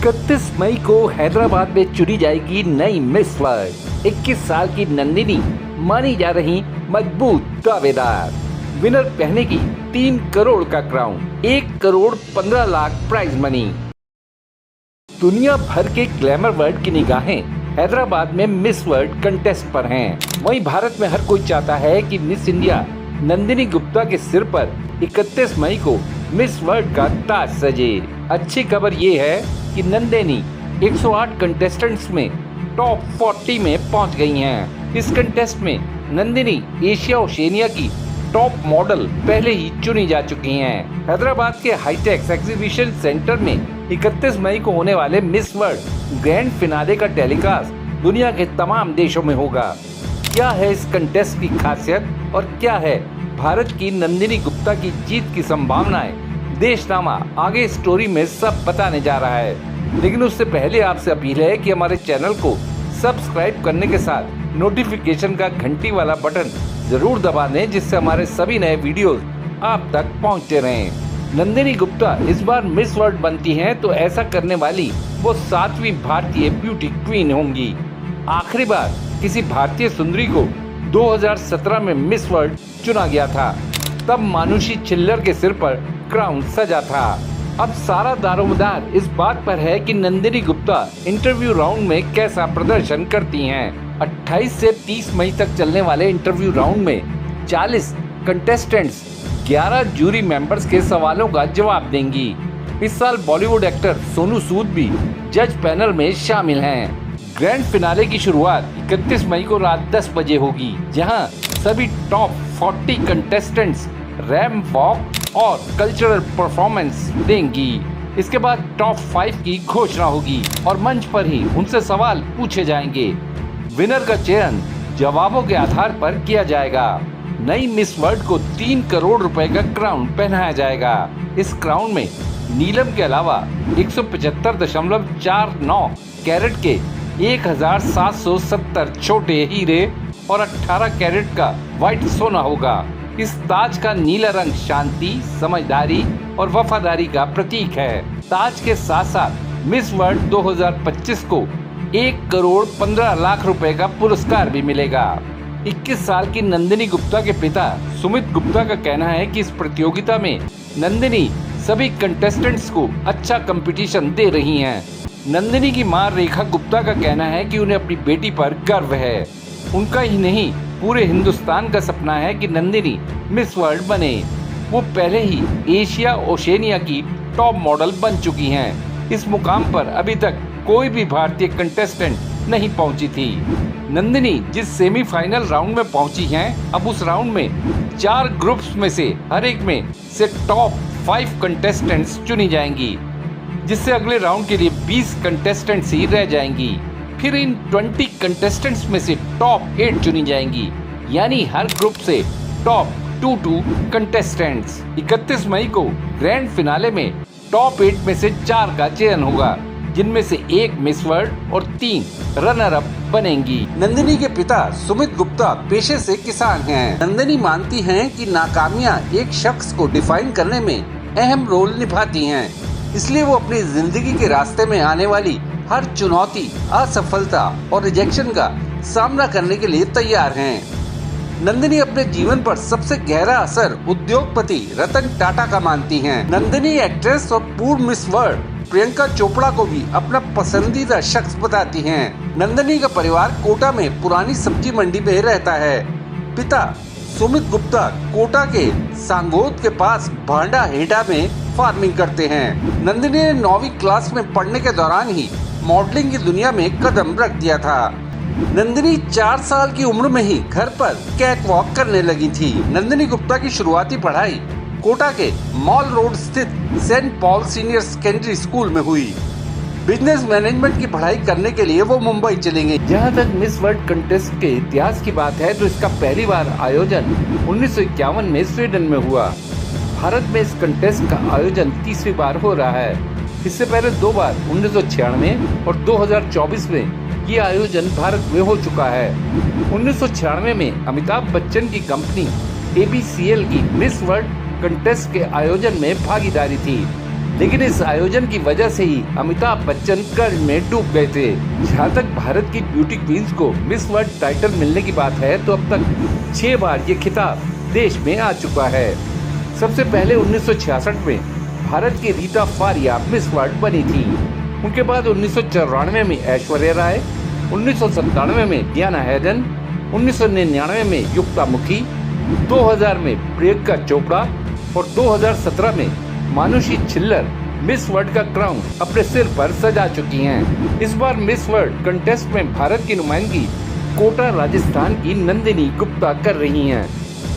31 मई को हैदराबाद में चुनी जाएगी नई मिस वर्ल्ड। 21 साल की नंदिनी मानी जा रही मजबूत दावेदार। विनर पहनेगी 3 करोड़ का crown, 1 crore 15 lakh prize money. दुनिया भर के ग्लैमर वर्ल्ड की निगाहें हैदराबाद में मिस वर्ल्ड कंटेस्ट पर हैं। वहीं भारत में हर कोई चाहता है कि मिस इंडिया नंदिनी गुप्ता के सिर पर 31 मई को मिस वर्ल्ड का ताज सजे। अच्छी खबर ये है कि नंदिनी 108 कंटेस्टेंट्स में टॉप 40 में पहुंच गई हैं। इस कंटेस्ट में नंदिनी एशिया ओशिनिया की टॉप मॉडल पहले ही चुनी जा चुकी हैं। हैदराबाद के हाईटेक्स एग्जीबिशन सेंटर में 31 मई को होने वाले मिस वर्ल्ड ग्रैंड फिनाले का टेलीकास्ट दुनिया के तमाम देशों में होगा। क्या है इस कंटेस्ट की खासियत और क्या है भारत की नंदिनी गुप्ता की जीत की संभावनाएं, देशनामा आगे स्टोरी में सब बताने जा रहा है। लेकिन उससे पहले आपसे अपील है कि हमारे चैनल को सब्सक्राइब करने के साथ नोटिफिकेशन का घंटी वाला बटन जरूर दबा दें, जिससे हमारे सभी नए वीडियोस आप तक पहुंचते रहें। नंदिनी गुप्ता इस बार मिस वर्ल्ड बनती हैं तो ऐसा करने वाली वो 7वीं भारतीय ब्यूटी क्वीन होंगी। आखिरी बार किसी भारतीय सुंदरी को 2017 में मिस वर्ल्ड चुना गया था, तब मानुषी छिल्लर के सिर पर क्राउन सजा था। अब सारा दारोमदार इस बात पर है कि नंदिनी गुप्ता इंटरव्यू राउंड में कैसा प्रदर्शन करती हैं। 28 से 30 मई तक चलने वाले इंटरव्यू राउंड में 40 कंटेस्टेंट्स 11 जूरी मेंबर्स के सवालों का जवाब देंगी। इस साल बॉलीवुड एक्टर सोनू सूद भी जज पैनल में शामिल हैं। ग्रैंड फिनाले की शुरुआत 31 मई को रात 10 बजे होगी, जहां सभी टॉप 40 कंटेस्टेंट्स रैंप वॉक और कल्चरल परफॉर्मेंस देंगी। इसके बाद टॉप 5 की घोषणा होगी और मंच पर ही उनसे सवाल पूछे जाएंगे। विनर का चयन जवाबों के आधार पर किया जाएगा। नई मिस वर्ल्ड को 3 करोड़ रुपए का क्राउन पहनाया जाएगा। इस क्राउन में नीलम के अलावा 175.49 कैरेट के 1770 छोटे हीरे और 18 कैरेट का व्हाइट सोना होगा। इस ताज का नीला रंग शांति, समझदारी और वफादारी का प्रतीक है। ताज के साथ साथ मिस वर्ल्ड 2025 को 1 करोड़ 15 लाख रुपए का पुरस्कार भी मिलेगा। 21 साल की नंदिनी गुप्ता के पिता सुमित गुप्ता का कहना है कि इस प्रतियोगिता में नंदिनी सभी कंटेस्टेंट्स को अच्छा कंपटीशन दे रही हैं। नंदिनी की मां रेखा गुप्ता का कहना है कि उन्हें अपनी बेटी पर गर्व है। उनका ही नहीं, पूरे हिंदुस्तान का सपना है कि नंदिनी मिस वर्ल्ड बने। वो पहले ही एशिया ओशिनिया की टॉप मॉडल बन चुकी हैं। इस मुकाम पर अभी तक कोई भी भारतीय कंटेस्टेंट नहीं पहुंची थी। नंदिनी जिस सेमीफाइनल राउंड में पहुंची हैं, अब उस राउंड में 4 ग्रुप्स में से हर एक में से टॉप 5 कंटेस्टेंट्स चुनी जाएंगी, जिससे अगले राउंड के लिए 20 कंटेस्टेंट्स ही रह जाएंगी। फिर इन 20 कंटेस्टेंट्स में से टॉप 8 चुनी जाएंगी, यानी हर ग्रुप से टॉप 2 कंटेस्टेंट्स। 31 मई को ग्रैंड फिनाले में टॉप 8 में से 4 का चयन होगा, जिनमें से 1 मिस वर्ल्ड और 3 रनर अप बनेंगी। नंदिनी के पिता सुमित गुप्ता पेशे से किसान हैं। नंदिनी मानती हैं कि नाकामियां एक शख्स को डिफाइन करने में अहम रोल निभाती हैं, इसलिए वो अपनी जिंदगी के रास्ते में आने वाली हर चुनौती, असफलता और रिजेक्शन का सामना करने के लिए तैयार हैं। नंदिनी अपने जीवन पर सबसे गहरा असर उद्योगपति रतन टाटा का मानती हैं। नंदिनी एक्ट्रेस और पूर्व मिस वर्ल्ड प्रियंका चोपड़ा को भी अपना पसंदीदा शख्स बताती हैं। नंदिनी का परिवार कोटा में पुरानी सब्जी मंडी में रहता है। पिता सुमित गुप्ता कोटा के सांगोद के पास भांडा हेडा में फार्मिंग करते हैं। नंदिनी ने 9वीं क्लास में पढ़ने के दौरान ही मॉडलिंग की दुनिया में कदम रख दिया था। नंदिनी 4 साल की उम्र में ही घर पर कैट वॉक करने लगी थी। नंदिनी गुप्ता की शुरुआती पढ़ाई कोटा के मॉल रोड स्थित Saint Paul senior secondary school में हुई। बिजनेस मैनेजमेंट की पढ़ाई करने के लिए वो मुंबई चले गई। जहां तक मिस वर्ल्ड कंटेस्ट के इतिहास की बात है तो इसका पहली बार आयोजन 1951 में स्वीडन में हुआ। भारत में इस कंटेस्ट का आयोजन 3वीं बार हो रहा है। इससे पहले 2 बार 1996 और 2024 में ये आयोजन भारत में हो चुका है। 1996 में अमिताभ बच्चन की कंपनी ABCL की मिस वर्ल्ड कंटेस्ट के आयोजन में भागीदारी थी। लेकिन इस आयोजन की वजह से ही अमिताभ बच्चन कर्ज में डूब गए थे। जहाँ तक भारत की ब्यूटी क्वींस को मिस वर्ल्ड टाइटल मिलने की बात है तो अब तक 6 बार ये खिताब देश में आ चुका है। सबसे पहले 1966 में भारत की रीता फारिया मिस वर्ल्ड बनी थी। उनके बाद 1994 में ऐश्वर्या राय, 1997 में डियाना हैडन, 1999 में युक्ता मुखी, 2000 में प्रियंका चोपड़ा और 2017 में मानुषी छिल्लर मिस वर्ल्ड का क्राउन अपने सिर पर सजा चुकी हैं। इस बार मिस वर्ल्ड कंटेस्ट में भारत की नुमाइंदगी कोटा राजस्थान की नंदिनी गुप्ता कर रही हैं,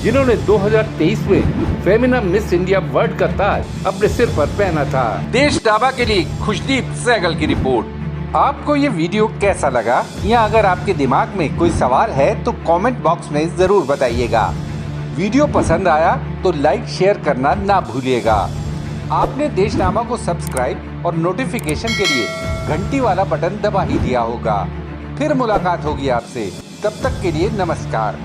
जिन्होंने 2023 में फेमिना मिस इंडिया वर्ल्ड का ताज अपने सिर पर पहना था। देश दावा के लिए खुशदीप सहगल की रिपोर्ट। आपको ये वीडियो कैसा लगा या अगर आपके दिमाग में कोई सवाल है तो कमेंट बॉक्स में जरूर बताइएगा। वीडियो पसंद आया तो लाइक शेयर करना ना भूलिएगा। आपने देशनामा को सब्सक्राइब और नोटिफिकेशन के लिए घंटी वाला बटन दबा ही दिया होगा। फिर मुलाकात होगी आपसे, तब तक के लिए नमस्कार।